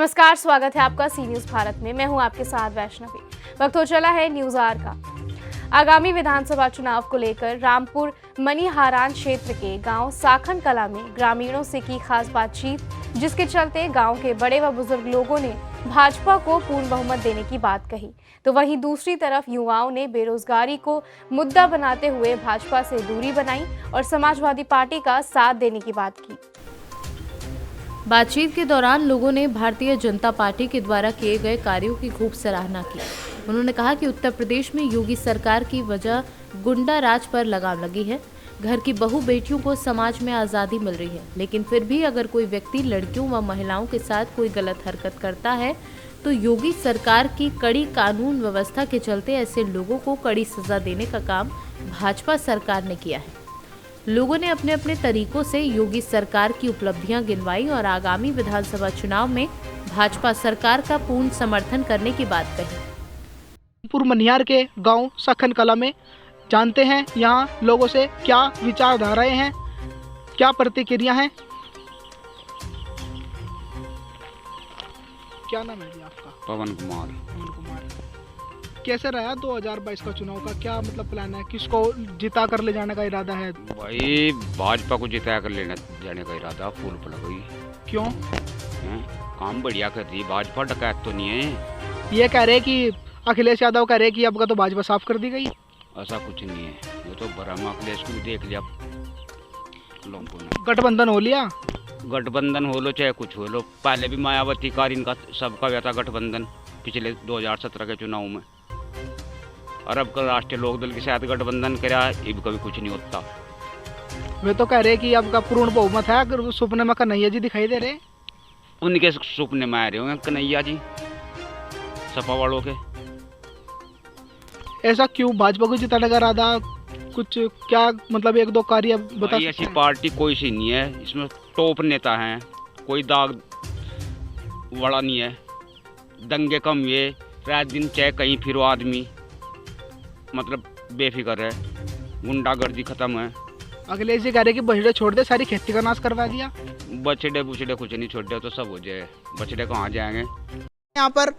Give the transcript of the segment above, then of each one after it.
नमस्कार, स्वागत है आपका सी न्यूज भारत में। मैं हूं आपके साथ वैष्णवी। वक्त हो चला है न्यूज आवर का। आगामी विधानसभा चुनाव को लेकर रामपुर मनीहारान क्षेत्र के गांव साखन कला में ग्रामीणों से की खास बातचीत, जिसके चलते गांव के बड़े व बुजुर्ग लोगों ने भाजपा को पूर्ण बहुमत देने की बात कही। तो वहीं दूसरी तरफ युवाओं ने बेरोजगारी को मुद्दा बनाते हुए भाजपा से दूरी बनाई और समाजवादी पार्टी का साथ देने की बात की। बातचीत के दौरान लोगों ने भारतीय जनता पार्टी के द्वारा किए गए कार्यों की खूब सराहना की। उन्होंने कहा कि उत्तर प्रदेश में योगी सरकार की वजह गुंडा राज पर लगाम लगी है। घर की बहू बेटियों को समाज में आज़ादी मिल रही है, लेकिन फिर भी अगर कोई व्यक्ति लड़कियों व महिलाओं के साथ कोई गलत हरकत करता है तो योगी सरकार की कड़ी कानून व्यवस्था के चलते ऐसे लोगों को कड़ी सजा देने का काम भाजपा सरकार ने किया है। लोगों ने अपने अपने तरीकों से योगी सरकार की उपलब्धियां गिनवाई और आगामी विधानसभा चुनाव में भाजपा सरकार का पूर्ण समर्थन करने की बात कही। रामपुर मनिहार के गांव साखन कला में जानते हैं यहां लोगों से क्या विचारधाराएं हैं, क्या प्रतिक्रिया हैं। क्या नाम है जी आपका? पवन कुमार। पवन कुमार, कैसे रहा 2022 का चुनाव का क्या मतलब प्लान है? किसको जिता कर ले जाने का इरादा है? भाई भाजपा को जिता कर लेने जाने का इरादा फूल पड़ गई। क्यों? काम बढ़िया कर रही भाजपा, डकैत तो नहीं है। ये कह रहे कि अखिलेश यादव कह रहे कि अब का तो भाजपा साफ कर दी गई। ऐसा कुछ नहीं है, ये तो भरम अखिलेश को भी देख लिया लोगों ने। गठबंधन हो लिया। गठबंधन हो लो चाहे कुछ हो लो, पहले भी मायावती कार इनका सबका हुआ था गठबंधन पिछले 2017 के चुनाव में, और अब कल राष्ट्रीय लोकदल के साथ गठबंधन करा, अब कभी कुछ नहीं होता। वे तो कह रहे कि अब का पूर्ण बहुमत है, अगर सपने में कन्हैया जी दिखाई दे रहे। उनके सपने में आ रहे होंगे कन्हैया जी सपा वालों के। ऐसा क्यों? भाजपा को जिताने का इरादा कुछ क्या मतलब एक दो कार्य बता? ऐसी पार्टी कोई सी नहीं है, इसमें टॉप नेता हैं, कोई दाग वाला नहीं है। दंगे कम हुए, रात दिन चाहे कहीं फिरो आदमी मतलब बेफिक्र है, गुंडागर्दी खत्म है। अखिलेश जी कह रहे कि बछड़े छोड़ दे, सारी खेती का नाश करवा दिया। बछड़े बुछड़े कुछ नहीं छोड़ दे तो सब हो जाए, बछड़े कहाँ जाएंगे। यहाँ पर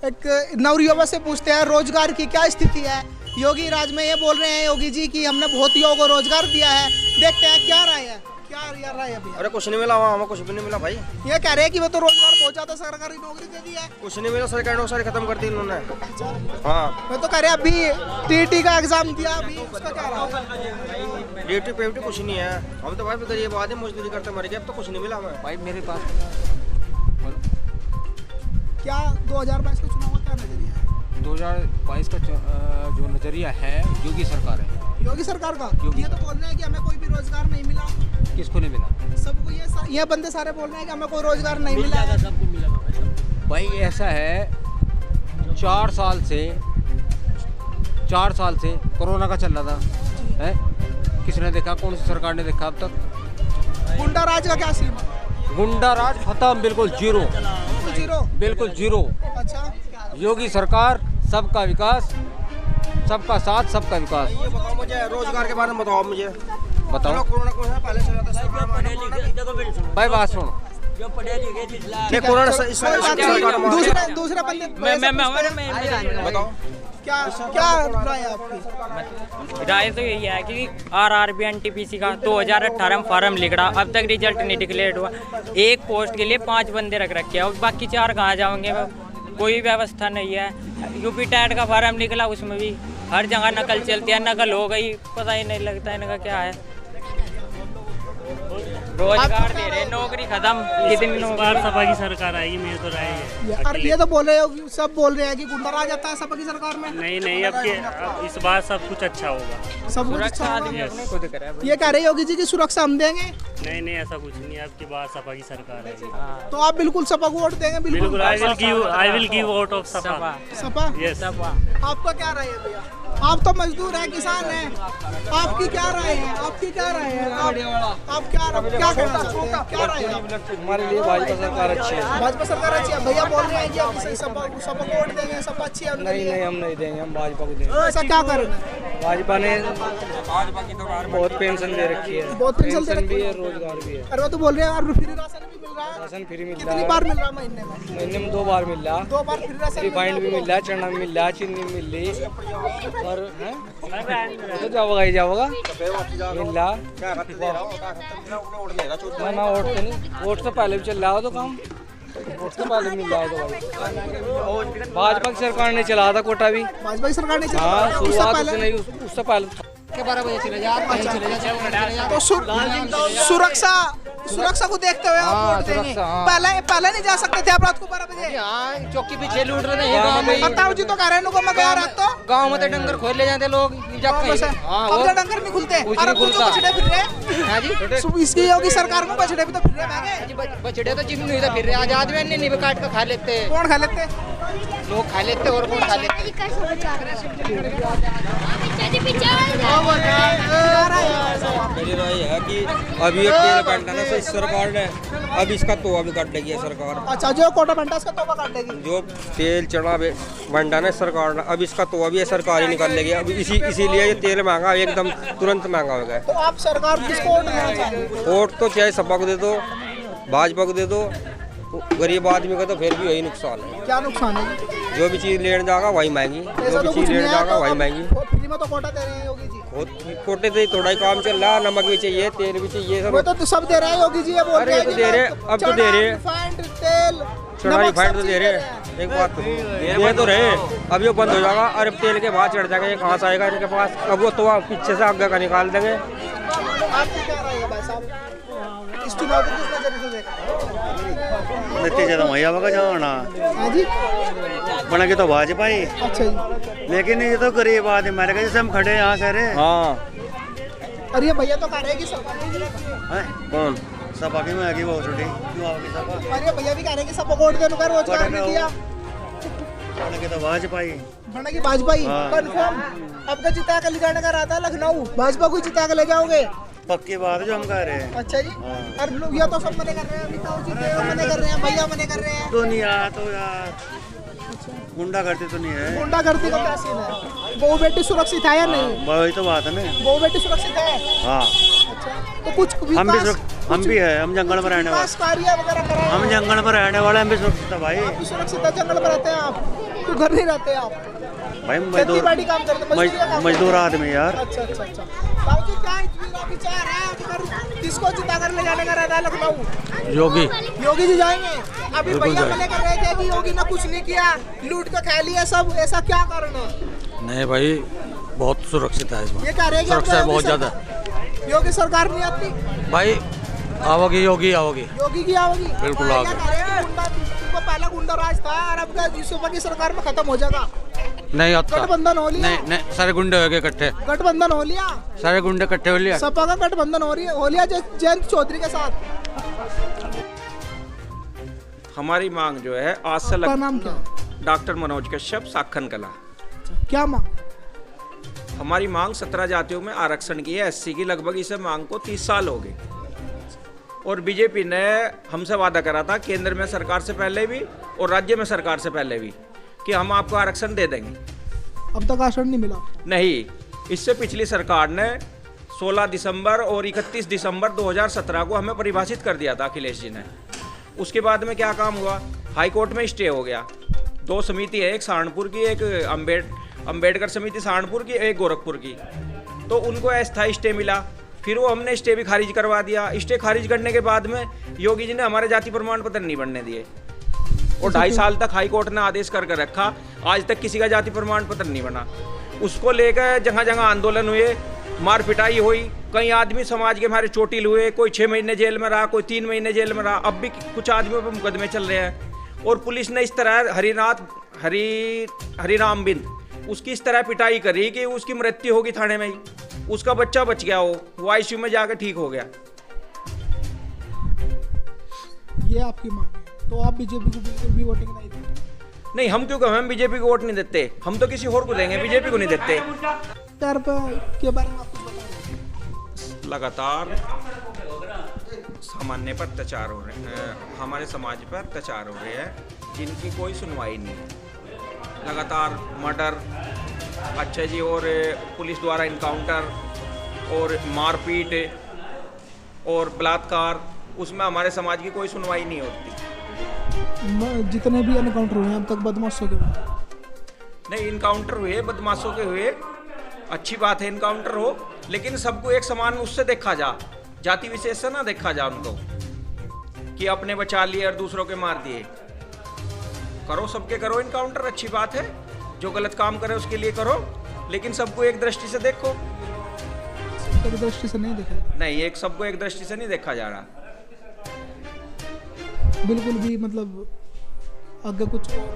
एक नवयुवक से पूछते हैं रोजगार की क्या स्थिति है। योगी राज में ये बोल रहे हैं योगी जी की हमने बहुत युवाओं को रोजगार दिया है। देखते हैं क्या राय है, क्या राय है अभी? अरे कुछ नहीं मिला, वहाँ हमें कुछ भी नहीं मिला भाई। ये कह रहे हैं कि वो तो रोजगार पहुंचा था, सरकारी नौकरी दे दी है। कुछ नहीं मिला, सरकारी नौकरी खत्म कर दी इन्होंने। हाँ, वो तो कह रहे हैं अभी टीटी का एग्जाम दिया, अभी उसका क्या रहा? ड्यूटी पेटी कुछ नहीं है। हम तो भाई गरीब आदमी मजदूरी करते मर गए, अब तो कुछ नहीं मिला हमें भाई। मेरे पास क्या 2022 का चुनाव का क्या नजरिया है? 2022 का जो नजरिया है योगी सरकार है। योगी सरकार का ये तो बोल रहे हैं कि हमें कोई भी रोजगार नहीं मिला। किसको नहीं मिला? सबको। ये बंदे सारे बोल रहे हैं कि हमें कोई रोजगार नहीं मिला है। सबको मिला भाई। ऐसा है 4 साल से कोरोना का चल रहा था है, किसने देखा? कौन सी सरकार ने देखा अब तक? गुंडा राज का क्या सीन है? गुंडा राज खत्म, बिल्कुल जीरो, बिल्कुल जीरो। अच्छा, योगी सरकार, सबका विकास, सबका साथ, सबका विकास। ये बताओ मुझे रोजगार के बारे में बताओ मुझे। बताओ कोरोना को है पहले चला था भाई, बात सुनो। दूसरा बंदे बताओ क्या राय है आपकी? राय तो यही है कि आरआरबी एनटीपीसी का 2018 में फॉर्म लिख रहा, अब तक रिजल्ट नहीं डिक्लेयर हुआ। एक पोस्ट के लिए 5 बंदे रख रखे हैं और बाकी 4 कहाँ जाओगे? कोई व्यवस्था नहीं है। यूपी टेट का फॉर्म निकला, उसमें भी हर जगह नकल चलती है, नकल हो गई, पता ही नहीं लगता है इनका क्या है। रोजगार दे रहे, नौकरी खत्म। कितनी नौकरी? सपा की सरकार आएगी, मेरी तो राय है। और ये तो बोल रहे हो, सब बोल रहे हैं कि गुंडा राज आता है सपा की सरकार में। नहीं, अब इस बार सब कुछ अच्छा होगा। सब कुछ अच्छा आदमी अपने खुद करे। ये कह रहे हैं योगी जी की सुरक्षा हम देंगे। नहीं, ऐसा कुछ नहीं, अब की बार सपा की सरकार है। तो आप बिल्कुल सपा को वोट देंगे? बिल्कुल। I will give vote of Sapa. Sapa? Yes. आपका क्या राय है भैया? आप तो मजदूर हैं, किसान हैं, आपकी क्या राय है? आपकी क्या राय है? आप क्या कहना चाहते हैं? क्या राय है? हमारे लिए भाजपा सरकार अच्छी है। भाजपा सरकार अच्छी है। भैया बोल रहे हैं कि हम सबको वोट देंगे, सब अच्छी है। नहीं हम नहीं देंगे, हम भाजपा को देंगे। ऐसा क्या करेंगे? भाजपा ने बहुत पेंशन दे रखी है, बहुत पेंशन दे रखी भी है, रोजगार भी है। अरे वो तो बोल रहे हैं और फ्री राशन भी मिल रहा है। राशन फ्री मिल रहा कितनी है, बार मिल रहा है महीने में? महीने में 2 बार मिल रहा है। 2 बार फ्री राशन रिफाइंड भी मिल रहा है, चना मिल रहा है, चीनी मिल रही और तो जाओगा मिल रहा ना वोट तो नहीं, वोट से पहले भी चल रहा हो तो काम, वोट से पहले मिल रहा है तो भाई भाजपा की सरकार ने चला था कोटा भी। भाजपा की सरकार ने चला। हाँ, उससे शुरुआत पहले उससे नहीं, उससे पहले 12 बजे चले जा। तो सुरक्षा को देखते हुए आप वोट देंगे। पहले नहीं जा सकते थे आप रात को 12 बजे? चौकी पीछे लूट रहे हैं गाँव में। बताओ जी तो कह रहे हैं मैं गया रात तो गाँव में तो डंगर खोल ले जाते लोग, अब तो डंगर नहीं खुलते। और बछड़े फिर रहे इसकी योगी सरकार में, बछड़े भी तो फिर रहे। बछड़े तो चिमनी तो फिर रहे, आजाद में नहीं काट कर खा लेते। कौन खा लेते? लोग खा लेते और कौन खा लेते। मेरी राय है कि अभी एक तेल बंटाना से इस सरकार ने अब इसका तोबा भी काट देगी सरकार। अच्छा, जो कोटा बंटा इसका तोबा काट देगी। जो तेल चढ़ा बंटाना सरकार ने अब इसका तोबा भी सरकार ही निकाल लेगी। अब इसीलिए ये तेल महंगा एकदम तुरंत महंगा हो गया। तो आप सरकार किसको वोट देना चाहेंगे? वोट तो चाहे सपा को दे दो, भाजपा को दे दो, गरीब आदमी का तो फिर भी वही नुकसान है। क्या नुकसान है? जो भी चीज लेने जाएगा वही महंगी, जो भी चीज लेने जाएगा वही महंगी। फ्री में तो कोटा दे रहे हैं योगी जी। कोटे से थोड़ा ही काम चल रहा है, नमक भी चाहिए, तेल भी चाहिए, वो तो सब दे रहे हैं योगी जी। ये बोल रहे हैं दे रहे, अब तो दे रहे, तेल चढ़ा रिफाइंड तो दे रहे। एक बात दे तो रहे, अब ये बंद हो जाएगा और अब तेल के भाव चढ़ जाएगा। ये कहाँ से आएगा इनके पास? अब वो तो पीछे से आगे का निकाल देंगे। आपकी क्या राय है भाई साहब? इस चुनाव को किस नजर से देखा? नतीजा तो वही आवेगा जाना। हाँ जी, बना के तो भाजपा ही। अच्छा जी। लेकिन ये तो गरीब आदमी मारेगा, जैसे हम खड़े यहाँ से रहे। हाँ, और ये भैया तो कह रहे हैं कि सरकार कौन सपा की में आगे बहुत छोटी क्यों आओगी सपा? और ये भैया भी कह रहे हैं कि सबको वोट देने का रोजगार नहीं दिया। बना के तो भाजपा ही। बना की भाजपा ही कंफर्म। अब का जिता के ले जाने का रहता है लखनऊ, भाजपा को जिता के ले जाओगे? पक्की बात है जो हम कह रहे हैं। अच्छा जी। और लोग ये तो सब मने कर रहे हैं, अमिताभ जी देव मने कर रहे हैं, भैया मने कर रहे हैं। दुनिया तो यार गुंडा करती तो नहीं है। गुंडा करती का क्या सीन है? बहू बेटी सुरक्षित है या नहीं? वही तो बात है ना, बहू बेटी सुरक्षित है। हाँ। अच्छा, तो कुछ हम भी है, हम जंगल में रहने वाले, कार्य वगैरह कर रहे हैं। हम जंगल में रहने वाले, हम भी सुरक्षित है भाई। आप भी सुरक्षित है, जंगल में रहते हैं आप, तो घर नहीं रहते आप भाई? खेती-बाड़ी काम करते हैं, मजदूर आदमी यार। अच्छा अच्छा अच्छा। बाबूजी क्या विचार है अगर किसको जिता कर ले जाने का रहता है लखनऊ? योगी जी जाएंगे। अभी भैया मने कर रहे थे कि योगी ने कुछ नहीं किया, लूट के खा लिया सब, ऐसा क्या कारण है? नहीं भाई, बहुत सुरक्षित है इसमें। ये कह रहे हैं कि सुरक्षा बहुत ज्यादा। योगी सरकार नहीं आती भाई, आओगी योगी आओगी, योगी की आओगी, बिल्कुल आओगी। पहला गुंडा राज था और अब यूसुफ की सरकार में खत्म हो जाएगा। नहीं आता, गठबंधन हो लिया। नहीं, सारे गुंडे हो गए इकट्ठे, गठबंधन हो लिया, सारे गुंडे इकट्ठे हो लिया। सपा का गठबंधन हो लिया जयंत चौधरी के साथ। हमारी मांग जो है आज से नाम क्या है? डॉक्टर मनोज कश्यप, साखन कला। क्या मांग? हमारी मांग 17 जातियों में आरक्षण की है, एससी की। लगभग इसे मांग को 30 साल हो गए और बीजेपी ने हमसे वादा करा था केंद्र में सरकार से पहले भी और राज्य में सरकार से पहले भी कि हम आपको आरक्षण दे देंगे। अब तक आरक्षण नहीं मिला। नहीं, इससे पिछली सरकार ने 16 दिसंबर और 31 दिसंबर 2017 को हमें परिभाषित कर दिया था अखिलेश जी ने। उसके बाद में क्या काम हुआ? हाई कोर्ट में स्टे हो गया। 2 समिति है, एक सहारनपुर की, एक अम्बेडकर समिति सहारनपुर की, एक गोरखपुर की। तो उनको अस्थायी स्टे मिला, फिर वो हमने स्टे भी खारिज करवा दिया। स्टे खारिज करने के बाद में योगी जी ने हमारे जाति प्रमाण पत्र नहीं बनने दिए और 2.5 साल तक हाई कोर्ट ने आदेश करके रखा, आज तक किसी का जाति प्रमाण पत्र नहीं बना। उसको लेकर जगह जगह आंदोलन हुए, मार पिटाई हुई, कई आदमी समाज के हमारे चोटिल हुए, कोई 6 महीने जेल में रहा, कोई 3 महीने जेल में रहा। अब भी कुछ आदमियों पर मुकदमे चल रहे हैं और पुलिस ने इस तरह हरिराम बिंद उसकी इस तरह पिटाई करी कि उसकी मृत्यु होगी थाने में ही। उसका बच्चा बच गया, वो आईसीयू में जाकर ठीक हो गया। ये आपकी मांग है, तो आप बीजेपी को बिल्कुल भी वोटिंग नहीं देंगे? नहीं, हम क्यों कहें, हम बीजेपी को वोट नहीं देते, हम तो किसी और को देंगे, बीजेपी को नहीं देते। के बारे में आप कुछ बताएं? लगातार सामान्य पर अत्याचार हो रहे हैं, हमारे समाज पर अत्याचार हो रहे हैं, जिनकी कोई सुनवाई नहीं है। लगातार मर्डर, अच्छा जी, और पुलिस द्वारा इनकाउंटर और मारपीट और बलात्कार, उसमें हमारे समाज की कोई सुनवाई नहीं होती। जितने भी एनकाउंटर हुए हैं अब तक बदमाशों के नहीं, इनकाउंटर हुए, बदमाशों के हुए, अच्छी बात है इनकाउंटर हो, लेकिन सबको एक समान उससे देखा जा, जाति विशेष से ना देखा जा उनको कि अपने बचा लिए और दूसरों के मार दिए। करो, सबके करो इनकाउंटर, अच्छी बात है, जो गलत काम करे उसके लिए करो, लेकिन सबको एक दृष्टि से देखो। एक दृष्टि से नहीं देखा, नहीं, एक सबको एक दृष्टि से नहीं देखा जा रहा, बिल्कुल भी। मतलब आगे कुछ और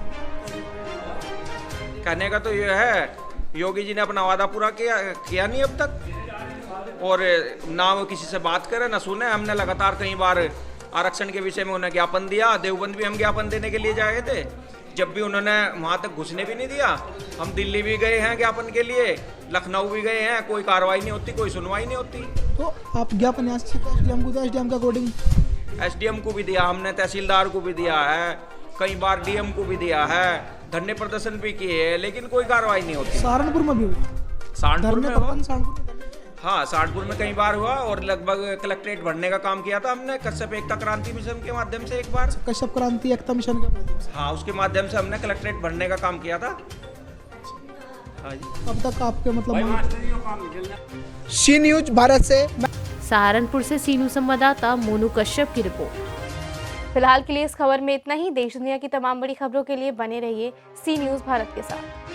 कहने का तो ये है, योगी जी ने अपना वादा पूरा किया नहीं अब तक, और ना वो किसी से बात करे ना सुने। हमने लगातार कई बार आरक्षण के विषय में उन्हें ज्ञापन दिया, देवबंद भी हम ज्ञापन देने के लिए जाए थे, जब भी उन्होंने वहाँ तक घुसने भी नहीं दिया। हम दिल्ली भी गए हैं ज्ञापन के लिए, लखनऊ भी गए हैं, कोई कार्रवाई नहीं होती, कोई सुनवाई नहीं होती। तो आप ज्ञापन यहाँ से एसडीएम को, एसडीएम के अकॉर्डिंग एसडीएम को भी दिया हमने, तहसीलदार को भी दिया है, कई बार डीएम को भी दिया है, धरने प्रदर्शन भी किए हैं, लेकिन कोई कार्रवाई नहीं होती। सहारनपुर में भी हुई, सहारनपुर में हुआ, हाँ सहारनपुर में कई बार हुआ, और लगभग कलेक्ट्रेट भरने का काम किया था हमने कश्यप एकता क्रांति मिशन के माध्यम से एक बार। कश्यप क्रांति एकता मिशन के माध्यम से, हाँ, उसके माध्यम से हमने कलेक्ट्रेट भरने का काम किया था। हाँ जी। अब तक आपके मतलब सी न्यूज भारत से, सहारनपुर से सी न्यूज संवाददाता मोनू कश्यप की रिपोर्ट। फिलहाल के लिए इस खबर में इतना ही। देश दुनिया की तमाम बड़ी खबरों के लिए बने रहिए सी न्यूज भारत के साथ।